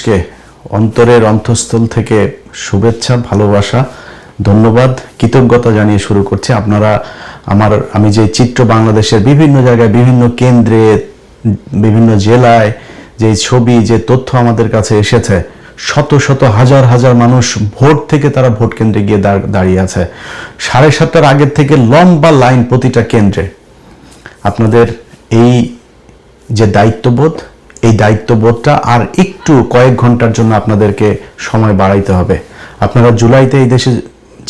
মানুষকে অন্তরের অন্তঃস্থল থেকে শুভেচ্ছা, ভালোবাসা, ধন্যবাদ, কৃতজ্ঞতা জানিয়ে শুরু করছি। আমি যে চিত্র বাংলাদেশের বিভিন্ন জায়গায়, বিভিন্ন কেন্দ্রে, বিভিন্ন জেলায় যে ছবি, যে তথ্য আমাদের কাছে এসেছে, শত শত হাজার হাজার মানুষ ভোট থেকে তারা ভোট কেন্দ্রে গিয়ে দাঁড়িয়ে আছে। 7:30টার আগের থেকে লম্বা লাইন প্রতিটা কেন্দ্রে। আপনাদের এই যে দায়িত্ববোধ, এই দায়িত্ববোধটা আর একটু কয়েক ঘন্টার জন্য আপনাদেরকে সময় বাড়াইতে হবে। আপনারা জুলাইতে এই দেশে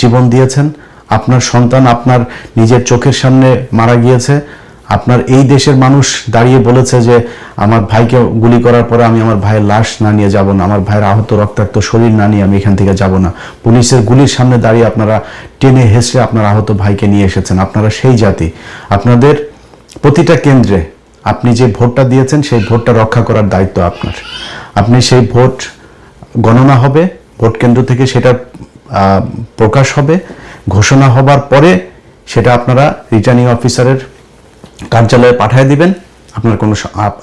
জীবন দিয়েছেন, আপনার সন্তান আপনার নিজের চোখের সামনে মারা গিয়েছে, আপনার এই দেশের মানুষ দাঁড়িয়ে বলেছে যে আমার ভাইকে গুলি করার পরে আমি আমার ভাইয়ের লাশ না নিয়ে যাব না, আমার ভাইয়ের আহত রক্তাক্ত শরীর না নিয়ে আমি এখান থেকে যাব না। পুলিশের গুলির সামনে দাঁড়িয়ে আপনারা টেনে হেসে আপনার আহত ভাইকে নিয়ে এসেছেন। আপনারা সেই জাতি। আপনাদের প্রতিটা কেন্দ্রে আপনি যে ভোটটা দিয়েছেন সেই ভোটটা রক্ষা করার দায়িত্ব আপনার। আপনি সেই ভোট গণনা হবে, ভোট কেন্দ্র থেকে সেটা প্রকাশ হবে, ঘোষণা হবার পরে সেটা আপনারা রিটার্নিং অফিসারের কার্যালয়ে পাঠিয়ে দিবেন।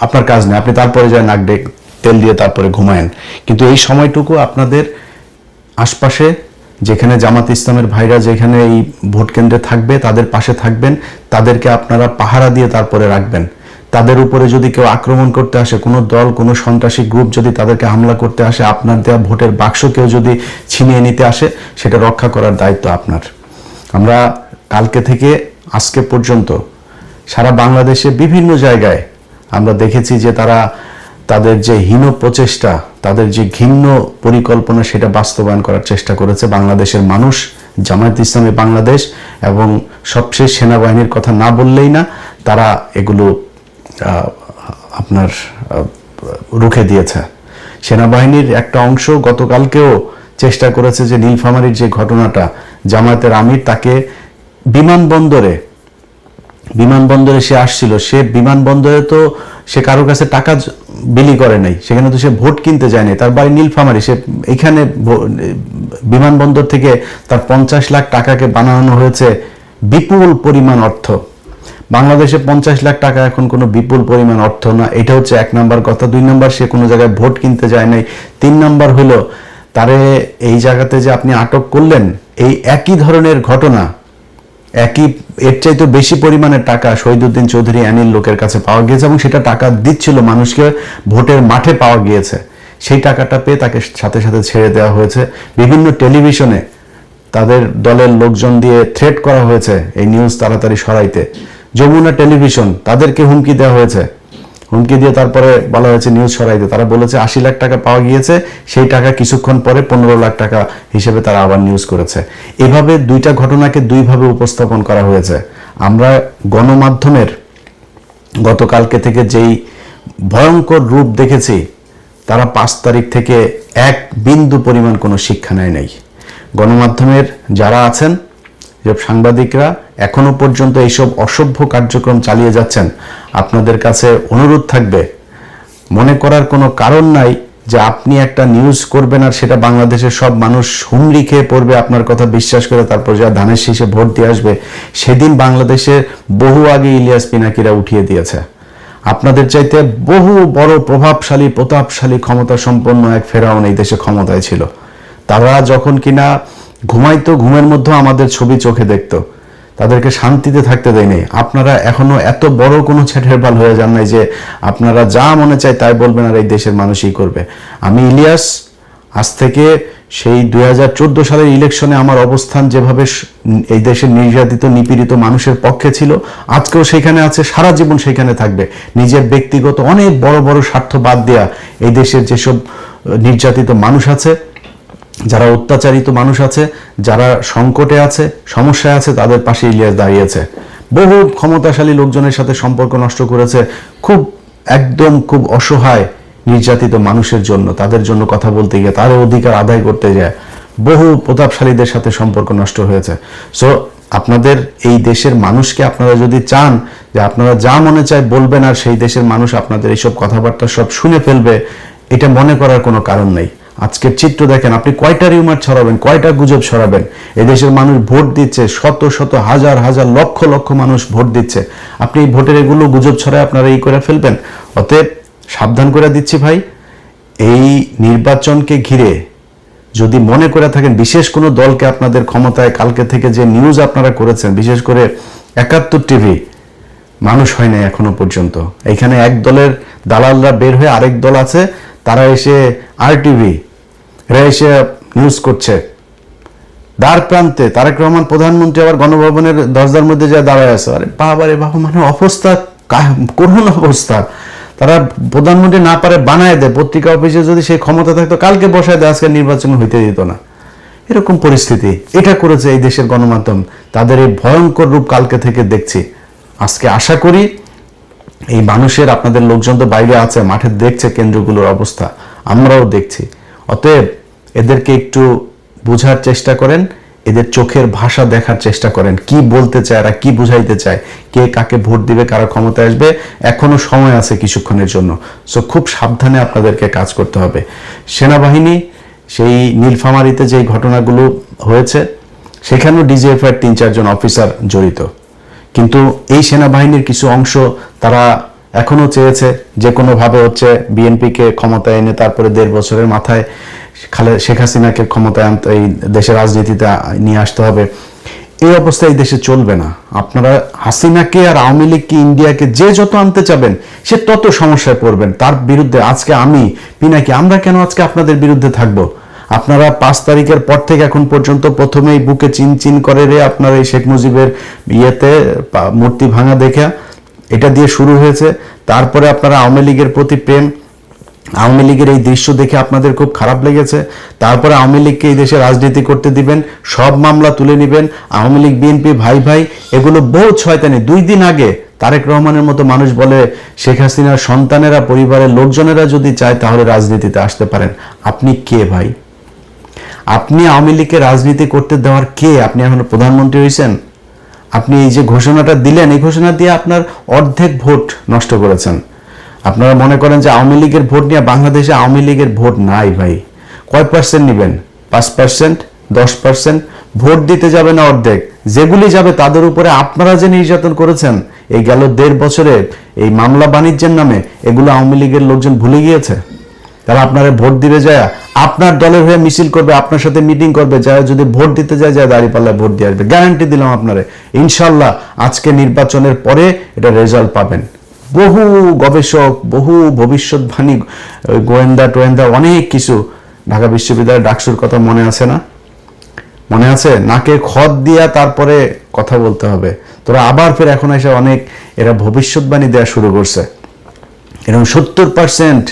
আপনার কাজ নেই, আপনি তারপরে যায় নাক ডেক তেল দিয়ে তারপরে ঘুমায়েন। কিন্তু এই সময়টুকু আপনাদের আশপাশে যেখানে জামাত ইসলামের ভাইরা যেখানে এই ভোট কেন্দ্রে থাকবে তাদের পাশে থাকবেন, তাদেরকে আপনারা পাহারা দিয়ে তারপরে রাখবেন। তাদের উপরে যদি কেউ আক্রমণ করতে আসে, কোনো দল, কোনো সন্ত্রাসী গ্রুপ যদি তাদেরকে হামলা করতে আসে, আপনার দেওয়া ভোটের বাক্স কেউ যদি ছিনিয়ে নিতে আসে, সেটা রক্ষা করার দায়িত্ব আপনার। আমরা কালকে থেকে আজকে পর্যন্ত সারা বাংলাদেশে বিভিন্ন জায়গায় আমরা দেখেছি যে তাদের যে হীন প্রচেষ্টা, তাদের যে ঘৃণ্য পরিকল্পনা, সেটা বাস্তবায়ন করার চেষ্টা করেছে বাংলাদেশের মানুষ, জামায়াত ইসলামী বাংলাদেশ এবং সবশেষ সেনাবাহিনীর কথা না বললেই না। তারা এগুলো রুখে দিয়েছে। সেনাবাহিনীর একটা অংশ গতকালকেও চেষ্টা করেছে যে নীলফামারীর যে ঘটনাটা, জামায়াতের আমির তাকে বিমানবন্দরে সে আসছিল, সে বিমানবন্দরে তো সে কারো কাছে টাকা বিলি করে নাই, সেখানে তো সে ভোট কিনতে যায়নি, তার বাড়ি নীলফামারী। সে এখানে বিমানবন্দর থেকে তার 50 লাখ টাকাকে বানানো হয়েছে বিপুল পরিমাণ অর্থ। বাংলাদেশে 50 লাখ টাকা এখন কোনো বিপুল পরিমাণ অর্থ না। এটা হচ্ছে 1 নাম্বার কথা। 2 নাম্বার, সে কোনো জায়গায় ভোট কিনতে যায় নাই। 3 নাম্বার হলো তারে এই জায়গাতে যে আপনি আটক করলেন, এই একই ধরনের ঘটনা, এর চাইতে বেশি পরিমাণের টাকা শহীদুদ্দিন চৌধুরী অ্যানির লোকের কাছে পাওয়া গিয়েছে এবং সেটা টাকা দিচ্ছিল মানুষকে, ভোটের মাঠে পাওয়া গিয়েছে। সেই টাকাটা পেয়ে তাকে সাথে সাথে ছেড়ে দেওয়া হয়েছে। বিভিন্ন টেলিভিশনে তাদের দলের লোকজন দিয়ে থ্রেট করা হয়েছে এই নিউজ তাড়াতাড়ি সরাইতে। যমুনা টেলিভিশন, তাদেরকে হুমকি দেওয়া হয়েছে, হুমকি দিয়ে তারপরে বলা হয়েছে নিউজ সরাইতে। তারা বলেছে 80 লাখ টাকা পাওয়া গিয়েছে, সেই টাকা কিছুক্ষণ পরে 15 লাখ টাকা হিসেবে তারা আবার নিউজ করেছে। এভাবে দুইটা ঘটনাকে দুইভাবে উপস্থাপন করা হয়েছে। আমরা গণমাধ্যমের গতকালকে থেকে যেই ভয়ঙ্কর রূপ দেখেছি, তারা 5 তারিখ থেকে 1 বিন্দু পরিমাণ কোনো শিক্ষা নেয় নাই। গণমাধ্যমের যারা আছেন, যে সাংবাদিকরা এখনো পর্যন্ত এইসব অসভ্য কার্যক্রম চালিয়ে যাচ্ছেন, আপনাদের কাছে অনুরোধ থাকবে, মনে করার কোনো কারণ নাই যে আপনি একটা নিউজ করবেন আর সেটা বাংলাদেশের সব মানুষ হুমড়ি খেয়ে পড়বে আপনার কথা বিশ্বাস করে, তারপর যা ধানের শীষে ভোট দিয়ে আসবে। সেদিন বাংলাদেশের বহু আগে ইলিয়াস পিনাকিরা উঠিয়ে দিয়েছে। আপনাদের চাইতে বহু বড় প্রভাবশালী, প্রতাপশালী, ক্ষমতা সম্পন্ন এক ফেরাউন এই দেশে ক্ষমতায় ছিল। তারা যখন কিনা ঘুমাইতো, ঘুমের মধ্যেও আমাদের ছবি চোখে দেখতো, তাদেরকে শান্তিতে থাকতে দেয়নি। আপনারা এখনো এত বড় কোনো ছেটের বাল হয়ে যান নাই যে আপনারা যা মনে চায় তাই বলবেন আর এই দেশের মানুষই করবে। আমি ইলিয়াস আজ থেকে সেই 2014 সালের ইলেকশনে আমার অবস্থান যেভাবে এই দেশের নির্যাতিত, নিপীড়িত মানুষের পক্ষে ছিল, আজকেও সেখানে আছে, সারা জীবন সেখানে থাকবে। নিজের ব্যক্তিগত অনেক বড় বড় স্বার্থ বাদ দেয়া এই দেশের যেসব নির্যাতিত মানুষ আছে, যারা অত্যাচারিত মানুষ আছে, যারা সংকটে আছে, সমস্যায় আছে, তাদের পাশে ইলিয়াস দাঁড়িয়েছে। বহু ক্ষমতাশালী লোকজনের সাথে সম্পর্ক নষ্ট করেছে, খুব অসহায় নির্যাতিত মানুষের জন্য, তাদের জন্য কথা বলতে গিয়ে, তার অধিকার আদায় করতে যায় বহু প্রতাপশালীদের সাথে সম্পর্ক নষ্ট হয়েছে। সো আপনাদের এই দেশের মানুষকে আপনারা যদি চান যে আপনারা যা মনে চায় বলবেন আর সেই দেশের মানুষ আপনাদের এইসব কথাবার্তা সব শুনে ফেলবে, এটা মনে করার কোনো কারণ নেই। আজকের চিত্র দেখেন, আপনি কয়টা রিউমার ছড়াবেন, কয়টা গুজব ছড়াবেন? এদেশের মানুষ ভোট দিচ্ছে, শত শত হাজার হাজার লক্ষ লক্ষ মানুষ ভোট দিচ্ছে। আপনি এই ভোটের এগুলো গুজব ছড়ায় আপনারা এই করে ফেলবেন। অতএব সাবধান করে দিচ্ছি ভাই, এই নির্বাচনকে ঘিরে যদি মনে করে থাকেন বিশেষ কোনো দলকে আপনাদের ক্ষমতায়, কালকে থেকে যে নিউজ আপনারা করেছেন, বিশেষ করে ৭১ টিভি, মানুষ হয় না এখনো পর্যন্ত। এখানে এক দলের দালালরা বের হয়ে আরেক দল আছে, তারা এসে RTV এরা এসে নিউজ করছে। দ্বার প্রান্তে তারেক রহমান প্রধানমন্ত্রী আবার গণভবনের দরজার মধ্যে যা দাঁড়ায় আছে। আরে বাবারে বাবা, মানে অবস্থা করুণ অবস্থা। তারা প্রধানমন্ত্রী না পারে বানায় দেয়, পত্রিকা অফিসে যদি সেই ক্ষমতা থাকতো কালকে বসায় দেয়, আজকে নির্বাচন হইতে দিত না। এরকম পরিস্থিতি এটা করেছে এই দেশের গণমাধ্যম। তাদের এই ভয়ঙ্কর রূপ কালকে থেকে দেখছি। আজকে আশা করি এই মানুষের, আপনাদের লোকজন তো বাইরে আছে, মাঠে দেখছে কেন্দ্রগুলোর অবস্থা, আমরাও দেখছি। অতএব এদেরকে একটু বোঝার চেষ্টা করেন, এদের চোখের ভাষা দেখার চেষ্টা করেন, কি বলতে চায় এরা, কি বুঝাইতে চায়, কে কাকে ভোট দিবে, কারা ক্ষমতায় আসবে, এখনো সময় আছে কিছুক্ষণের জন্য। সো খুব সাবধানে আপনাদেরকে কাজ করতে হবে। সেনাবাহিনী সেই নীলফামারীতে যে ঘটনাগুলো হয়েছে সেখানেও DGF-এর ৩-৪ জন অফিসার জড়িত, কিন্তু এই সেনাবাহিনীর কিছু অংশ তারা এখনো চেয়েছে যে কোনোভাবে হচ্ছে বিএনপিকে ক্ষমতায় এনে তারপরে ১.৫ বছরের মাথায় শেখ হাসিনাকে ক্ষমতায় আনতে, এই দেশের রাজনীতিতে নিয়ে আসতে হবে। এই অবস্থা এই দেশে চলবে না। আপনারা হাসিনাকে আর আওয়ামী লীগকে, ইন্ডিয়াকে যে যত আনতে চাবেন সে তত সমস্যায় পড়বেন। তার বিরুদ্ধে আজকে আমি পিনাকি, আমরা কেন আজকে আপনাদের বিরুদ্ধে থাকবো? আপনারা ৫ তারিখের পর থেকে এখন পর্যন্ত প্রথমেই বুকে চিন চিন করে রে আপনার এই শেখ মুজিবের ইয়েতে মূর্তি ভাঙা দেখা, এটা দিয়ে শুরু হয়েছে। তারপরে আপনারা আওয়ামী লীগের প্রতি প্রেম, আওয়ামী লীগের এই দৃশ্য দেখে আপনাদের খুব খারাপ লেগেছে। তারপরে আওয়ামী লীগকে এই দেশে রাজনীতি করতে দিবেন, সব মামলা তুলে নেবেন। আওয়ামী লীগ বিএনপি ভাই ভাই, এগুলো বহু শয়তানি। ২ দিন আগে তারেক রহমানের মতো মানুষ বলে শেখ হাসিনার সন্তানেরা, পরিবারের লোকজনেরা যদি চায় তাহলে রাজনীতিতে আসতে পারেন। আপনি কে ভাই? আপনি আওয়ামী লীগকে রাজনীতি করতে দেওয়ার কে? আপনি এখন প্রধানমন্ত্রী হয়েছেন, আপনি এই যে ঘোষণাটা দিলেন, এই ঘোষণা দিয়ে আপনার অর্ধেক ভোট নষ্ট করেছেন। আপনারা মনে করেন যে আওয়ামী লীগের ভোট নিয়ে, বাংলাদেশে আওয়ামী লীগের ভোট নাই ভাই। কয় পার্সেন্ট নেবেন? 5%, 10%? ভোট দিতে যাবে না অর্ধেক। যেগুলি যাবে তাদের উপরে আপনারা যে নির্যাতন করেছেন এই গেল ১.৫ বছরে, এই মামলা বাণিজ্যের নামে, এগুলো আওয়ামী লীগের লোকজন ভুলে গিয়েছে। তারা আপনারা ভোট দিতে যায় আপনার দলের হয়ে মিছিল করবে, আপনার সাথে মিটিং করবে, যারা যদি ভোট দিতে যায় দাঁড়িপাল্লায় ভোট দিয়ে আসবে। গ্যারান্টি দিলাম আপনারে, ইনশাল্লাহ আজকে নির্বাচনের পরে এটা রেজাল্ট পাবেন। বহু গবেষক, বহু ভবিষ্যৎবাণী, গোয়েন্দা টোয়েন্দা, অনেক কিছু, ঢাকা বিশ্ববিদ্যালয়ের ডাকসুর কথা মনে আছে না? মনে আছে? নাকে খত দিয়া তারপরে কথা বলতে হবে। তোরা আবার ফের এখন এসে অনেক এরা ভবিষ্যৎবাণী দেওয়া শুরু করছে। এরকম 70%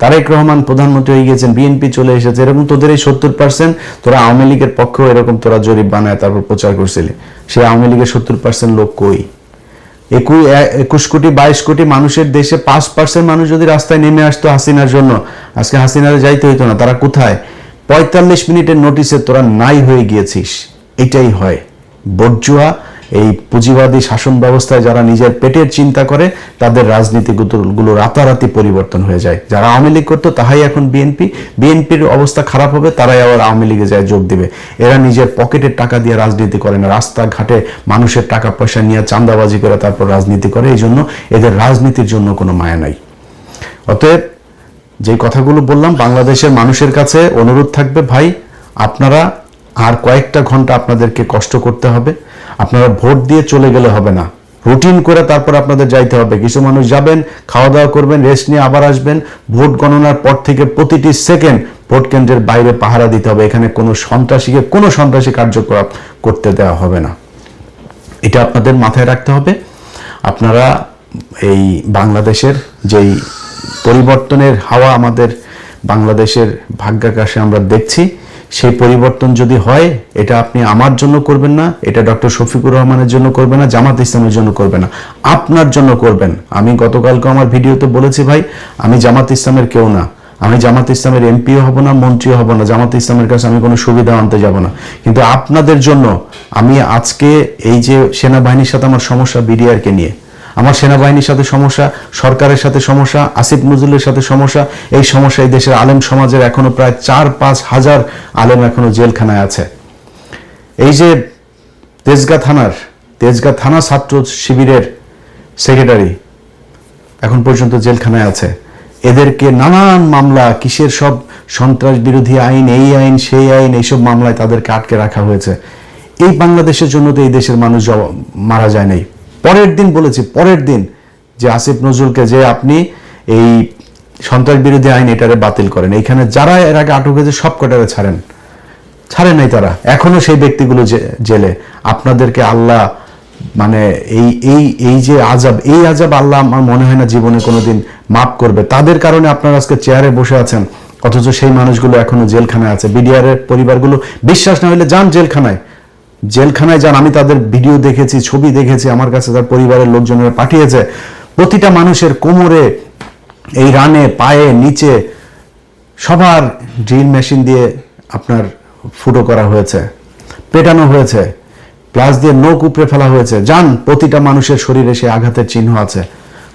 তারেক রহমান প্রধানমন্ত্রী হয়ে গেছেন, বিএনপি চলে এসেছে, এরকম তোদের এই 70% তোরা আওয়ামী লীগের পক্ষেও এরকম তোরা জরিপ বানায় তারপর প্রচার করছিলি। সেই আওয়ামী লীগের 70% লোক কই? 21 কোটি 22 কোটি মানুষের দেশে 5% মানুষ যদি রাস্তায় নেমে আসতো হাসিনার জন্য, আজকে হাসিনারে যাইতে হইতো না। তারা কোথায়? 45 মিনিটের নোটিসে তোরা নাই হয়ে গিয়েছিস। এটাই হয় বর্জুয়া এই পুঁজিবাদী শাসন ব্যবস্থায় যারা নিজের পেটের চিন্তা করে তাদের রাজনীতিগুলো রাতারাতি পরিবর্তন হয়ে যায়। যারা আওয়ামী লীগ করতো তাহাই এখন বিএনপির অবস্থা খারাপ হবে, তারাই আবার আওয়ামী লীগে যায় যোগ দিবে। এরা নিজের পকেটের টাকা দিয়ে রাজনীতি করে না, রাস্তাঘাটে মানুষের টাকা পয়সা নিয়ে চাঁদাবাজি করে তারপর রাজনীতি করে। এই জন্য এদের রাজনীতির জন্য কোনো মায়া নাই। অতএব যে কথাগুলো বললাম, বাংলাদেশের মানুষের কাছে অনুরোধ থাকবে, ভাই আপনারা আর কয়েকটা ঘন্টা আপনাদেরকে কষ্ট করতে হবে। আপনারা ভোট দিয়ে চলে গেলে হবে না, রুটিন করে তারপর আপনাদের যাইতে হবে। কিছু মানুষ যাবেন, খাওয়া দাওয়া করবেন, রেস্ট নিয়ে আবার আসবেন। ভোট গণনার পর থেকে প্রতিটি সেকেন্ড ভোট কেন্দ্রের বাইরে পাহারা দিতে হবে। এখানে কোনো সন্ত্রাসী কার্যকলাপ করতে দেওয়া হবে না। এটা আপনাদের মাথায় রাখতে হবে। আপনারা এই বাংলাদেশের যেই পরিবর্তনের হাওয়া আমাদের বাংলাদেশের ভাগ্যাকাশে আমরা দেখছি, সেই পরিবর্তন যদি হয়, এটা আপনি আমার জন্য করবেন না, এটা ডক্টর শফিকুর রহমানের জন্য করবেন না, জামাত ইসলামের জন্য করবেন না, আপনার জন্য করবেন। আমি গতকালকে আমার ভিডিওতে বলেছি, ভাই আমি জামাত ইসলামের কেউ না, আমি জামাত ইসলামের এমপিও হব না, মন্ত্রীও হব না, জামাত ইসলামের কাছে আমি কোনো সুবিধা আনতে যাব না। কিন্তু আপনাদের জন্য আমি আজকে এই যে সেনাবাহিনীর সাথে আমার সমস্যা, বিডিআরকে নিয়ে আমার সেনাবাহিনীর সাথে সমস্যা, সরকারের সাথে সমস্যা, আসিফ নজরুলের সাথে সমস্যা, এই সমস্যা এই দেশের আলেম সমাজের এখনো প্রায় ৪-৫ হাজার আলেম এখনো জেলখানায় আছে। এই যে তেজগাঁ থানা ছাত্র শিবিরের সেক্রেটারি এখন পর্যন্ত জেলখানায় আছে। এদেরকে নানান মামলা, কিসের সব সন্ত্রাস বিরোধী আইন, এই আইন সেই আইন, এইসব মামলায় তাদেরকে আটকে রাখা হয়েছে। এই বাংলাদেশের জন্য তো এই দেশের মানুষ মারা যায় নাই। পরের দিন বলেছি, পরের দিন যে আসিফ নজরুলকে যে আপনি এই সন্ত্রাস বিরোধী আইন এটারে বাতিল করেন, এইখানে যারা এর আগে আটক হয়েছে সব কটারে ছাড়েন নাই তারা, এখনো সেই ব্যক্তিগুলো জেলে। আপনাদেরকে আল্লাহ মানে এই যে আযাব, এই আযাব আল্লাহ আমার মনে হয় না জীবনে কোনোদিন মাফ করবে। তাদের কারণে আপনারা আজকে চেয়ারে বসে আছেন, অথচ সেই মানুষগুলো এখনো জেলখানায় আছে। বিডিআর এর পরিবারগুলো বিশ্বাস না হলে যান জেলখানায় যান। আমি তাদের ভিডিও দেখেছি, ছবি দেখেছি, আমার কাছে তার পরিবারের লোকজনেরা পাঠিয়েছে। প্রতিটা মানুষের কোমরে, এই রানে, পায়ে, নিচে সবার ড্রিল মেশিন দিয়ে আপনার ফুটো করা হয়েছে, পেটানো হয়েছে, প্লাস দিয়ে নখ উপড়ে ফেলা হয়েছে। যান, প্রতিটা মানুষের শরীরে সে আঘাতের চিহ্ন আছে।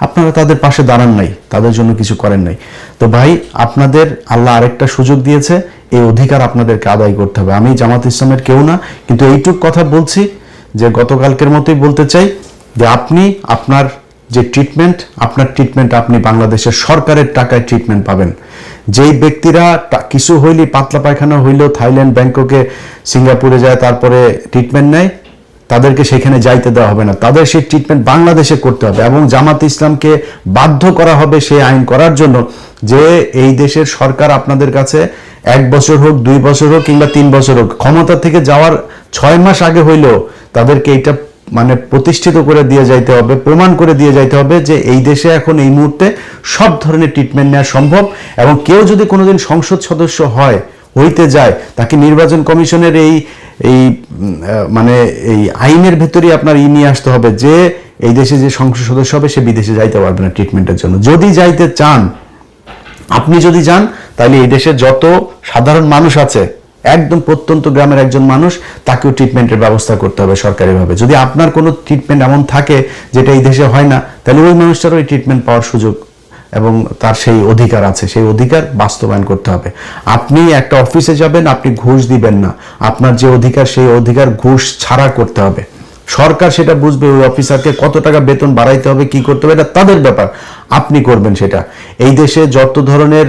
আপনারা তাদের পাশে দাঁড়ান নাই, তাদের জন্য কিছু করেন নাই। তো ভাই, আপনাদের আল্লাহ আরেকটা সুযোগ দিয়েছে, এই অধিকার আপনাদেরকে আদায় করতে হবে। আমি জামাত ইসলামের কেউ না, কিন্তু এইটুক কথা বলছি যে গতকালকের মতোই বলতে চাই যে আপনি আপনার যে ট্রিটমেন্ট, আপনার ট্রিটমেন্ট আপনি বাংলাদেশের সরকারের টাকায় ট্রিটমেন্ট পাবেন। যেই ব্যক্তিরা কিছু হইলে, পাতলা পায়খানা হইলেও থাইল্যান্ড, ব্যাংককে, সিঙ্গাপুরে যায় তারপরে ট্রিটমেন্ট নেয়, তাদেরকে সেখানে যাইতে দেওয়া হবে না। তাদের সেই ট্রিটমেন্ট বাংলাদেশে করতে হবে এবং জামাত ইসলামকে বাধ্য করা হবে সেই আইন করার জন্য যে এই দেশের সরকার আপনাদের কাছে 1 বছর হোক, 2 বছর হোক কিংবা 3 বছর হোক, ক্ষমতা থেকে যাওয়ার 6 মাস আগে হইলেও তাদেরকে এইটা মানে প্রতিষ্ঠিত করে দিয়ে যাইতে হবে, প্রমাণ করে দিয়ে যাইতে হবে যে এই দেশে এখন এই মুহূর্তে সব ধরনের ট্রিটমেন্ট নেওয়া সম্ভব। এবং কেউ যদি কোনোদিন সংসদ সদস্য হইতে যায়, তাকে নির্বাচন কমিশনের এই মানে এই আইনের ভেতরে আপনার নিয়ে আসতে হবে যে এই দেশে যে সংসদ সদস্য হবে সে বিদেশে যাইতে পারবে না ট্রিটমেন্টের জন্য। যদি যাইতে চান, আপনি যদি যান, তাহলে এই দেশে যত সাধারণ মানুষ আছে, একদম প্রত্যন্ত গ্রামের একজন মানুষ, তাকেও ট্রিটমেন্টের ব্যবস্থা করতে হবে সরকারিভাবে। যদি আপনার কোনো ট্রিটমেন্ট এমন থাকে যেটা এই দেশে হয় না, তাহলে ওই মানুষটারও এই ট্রিটমেন্ট পাওয়ার সুযোগ এবং তার সেই অধিকার আছে, সেই অধিকার বাস্তবায়ন করতে হবে। আপনি একটা অফিসে যাবেন, আপনি ঘুষ দিবেন না, আপনার যে অধিকার সেই অধিকার ঘুষ ছাড়া করতে হবে। সরকার সেটা বুঝবে, ওই অফিসারকে কত টাকা বেতন বাড়াইতে হবে, কি করতে হবে, এটা তাদের ব্যাপার, আপনি করবেন সেটা। এই দেশে যত ধরনের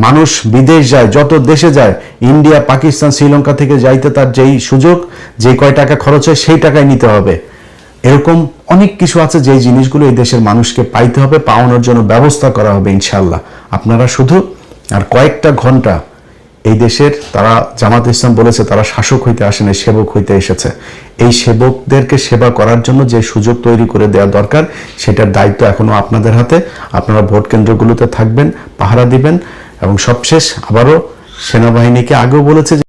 মানুষ বিদেশ যায়, যত দেশে যায়, ইন্ডিয়া, পাকিস্তান, শ্রীলঙ্কা থেকে যাইতে তার যেই সুযোগ, যে কয় টাকা খরচ হয় সেই টাকায় নিতে হবে। এরকম অনেক কিছু আছে যেই জিনিসগুলো এই দেশের মানুষকে পাইতে হবে, পাওয়ানোর জন্য ব্যবস্থা করা হবে ইনশাল্লাহ। আপনারা শুধু আর কয়েকটা ঘন্টা, এই দেশের তারা জামাত ইসলাম বলেছে তারা শাসক হইতে আসেনি, সেবক হইতে এসেছে। এই সেবকদেরকে সেবা করার জন্য যে সুযোগ তৈরি করে দেওয়া দরকার, সেটার দায়িত্ব এখনো আপনাদের হাতে। আপনারা ভোট কেন্দ্রগুলোতে থাকবেন, পাহারা দিবেন। এবং সবশেষ আবারও সেনাবাহিনীকে আগেও বলেছে